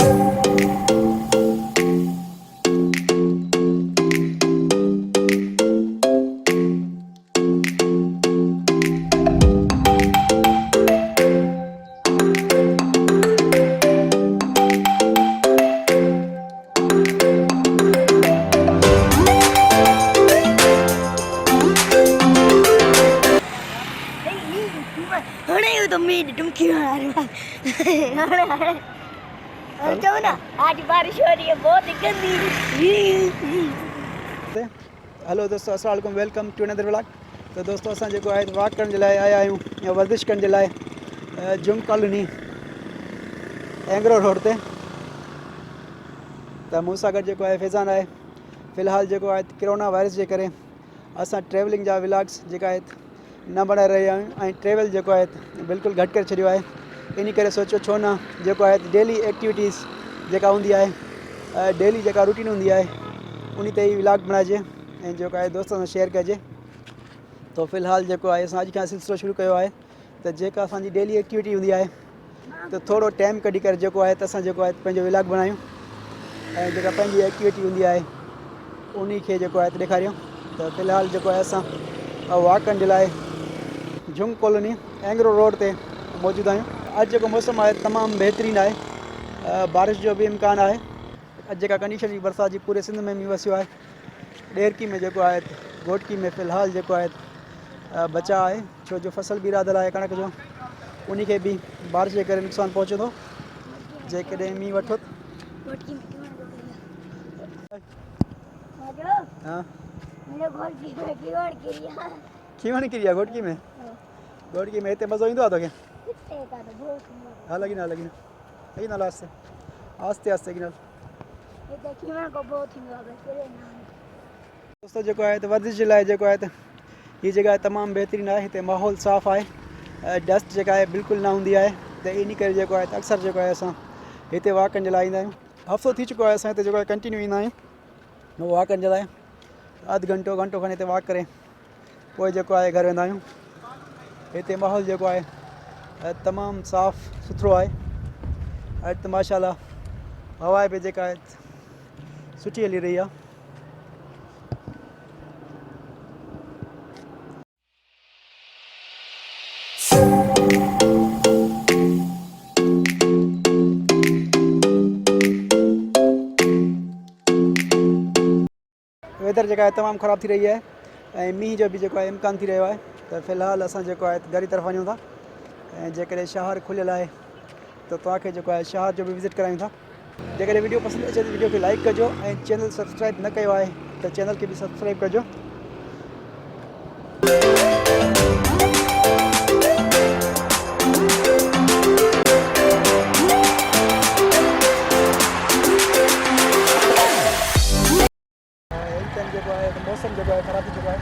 तो मैं डुमकी मार रहा ना आज बारिश हो रही है बहुत गंदी। हेलो दोस्तों, अस्सलाम वालेकुम, वेलकम टू अनदर व्लॉग। तो दोस्तों असां जेको आहे वॉक करण जे लाइ आया आहियूं या वर्जिश करण जे लाइ जुम कॉलोनी एंग्रो रोड ते। त मूं सां गॾु जेको आहे फैज़ान आहे। फ़िलहाल जेको आहे कोरोना वायरस जे करे असां ट्रैवलिंग जा व्लॉग्स जेका आहे न बणाए रहिया आहियूं ऐं ट्रैवल जेको आहे बिल्कुलु घटि करे छॾियो आहे। इन करे सोचियो छो न जेको आहे डेली एक्टिविटीज़ जेका हूंदी आहे डेली जेका रूटीन हूंदी आहे उन ते ई व्लॉग बणाइजे ऐं जेको आहे दोस्तनि सां शेयर कजे। तो फ़िलहाल जेको आहे असां अॼु खां सिलसिलो शुरू कयो आहे त जेका असांजी डेली एक्टिविटी हूंदी आहे त थोरो टाइम कढी करे जेको आहे त असां जेको आहे पंहिंजो व्लॉग बणायूं ऐं जेका पंहिंजी एक्टिविटी हूंदी आहे उन खे जेको आहे ॾेखारियूं। त फ़िलहाल जेको आहे असां वॉक करण जे लाइ जुम कॉलोनी एंग्रो रोड ते मौजूदु आहियूं। अॼु जेको मौसम आहे तमामु बहितरीनु आहे, बारिश जो बि इम्कान आहे। अॼु जेका कंडीशन जी बरसाति जी पूरे सिंध में बि वसियो आहे। ॾेरकी में जेको आहे घोटकी में फ़िलहाल जेको आहे बचा आहे, छो जो फसल बि राधल आहे कणक जो, उन खे बि बारिश जे करे नुक़सानु पहुचे थो जेकॾहिं मींहुं वठो। हाँ खीवण किरी आहे घोटकी में? घोटकी में हिते मज़ो ईंदो आहे तोखे? हा लॻी न लॻी न लॻी न आस्ते आस्ते आस्ते गिनल। दोस्तों जेको आहे त वर्जिश जे लाइ जेको आहे त हीअ जॻह तमामु बहितरीनु आहे। हिते माहौल साफ़ु आहे, डस्ट जेका आहे बिल्कुलु न हूंदी आहे। त इन करे जेको आहे त अक्सर जेको आहे असां हिते वॉक करण जे लाइ ईंदा आहियूं। हफ़्तो थी चुको आहे असां हिते जेको आहे कंटिन्यू ईंदा आहियूं वॉक करण जे लाइ। अधु घंटो घंटो खनि हिते वॉक करे पोइ जेको आहे घर वेंदा आहियूं। हिते माहौल जेको आहे तमामु साफ़ु सुथिरो आहे। अॼु त माशाल्लाह हवा बि जेका आहे सुठी हली रही आहे। वेदर जेका आहे तमामु ख़राबु थी रही आहे ऐं मींहं जो बि जेको आहे इम्कान थी रहियो आहे। त फ़िलहाल असां जेको आहे घर जी तरफ़ वञूं था ऐं जेकॾहिं शहर खुलियल आहे त तव्हांखे जेको आहे शहर जो बि विज़िट करायूं था। जेकॾहिं वीडियो पसंदि अचे त वीडियो खे लाइक कजो ऐं चैनल सब्सक्राइब न कयो आहे त चैनल खे बि सब्सक्राइब कजो। जेको आहे मौसम जेको आहे ख़राब थी चुको आहे।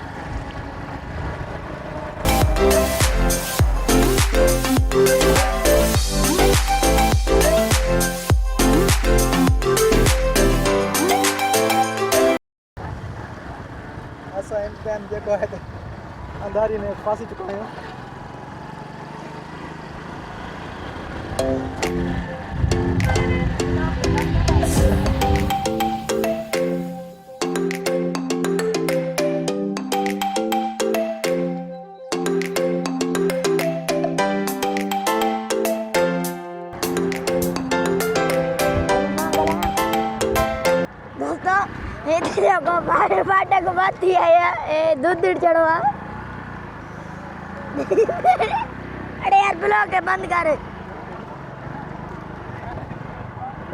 असां हिन टाइम जेको आहे त अंधारी में फासी चुका आहियूं। फाटक बाती है दूध चढ़वा। अरे यार ब्लॉक है बंद कर।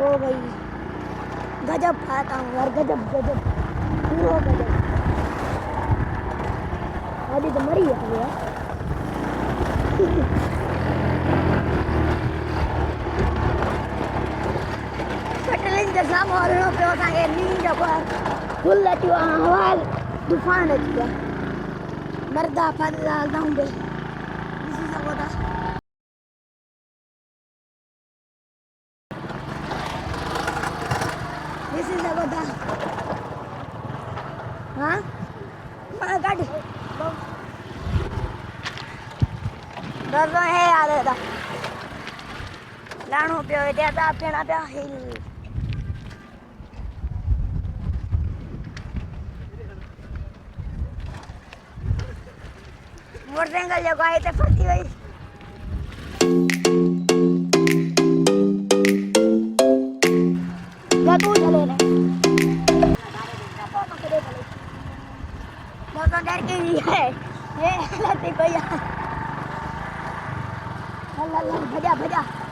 ओ भाई गजब खाता हूँ यार, गजब गजब पूरा गजब। अभी तो मरी है यार। पेट्रोल इंतजाम हो रहा है पे होता नींद पर फुल लटी हवाल तूफान है क्या मर्दा फर्दा जाऊंगे इसी सब होता। इसी सब होता हाँ गाड़ी डर रहा है यार। गाणो पियो हेॾे था पिणा पिया हिल मोटरसाइकिल जेको आहे हिते फसी वई या तू चले रे तो डर के ही है ये लती भैया ला भजा भजा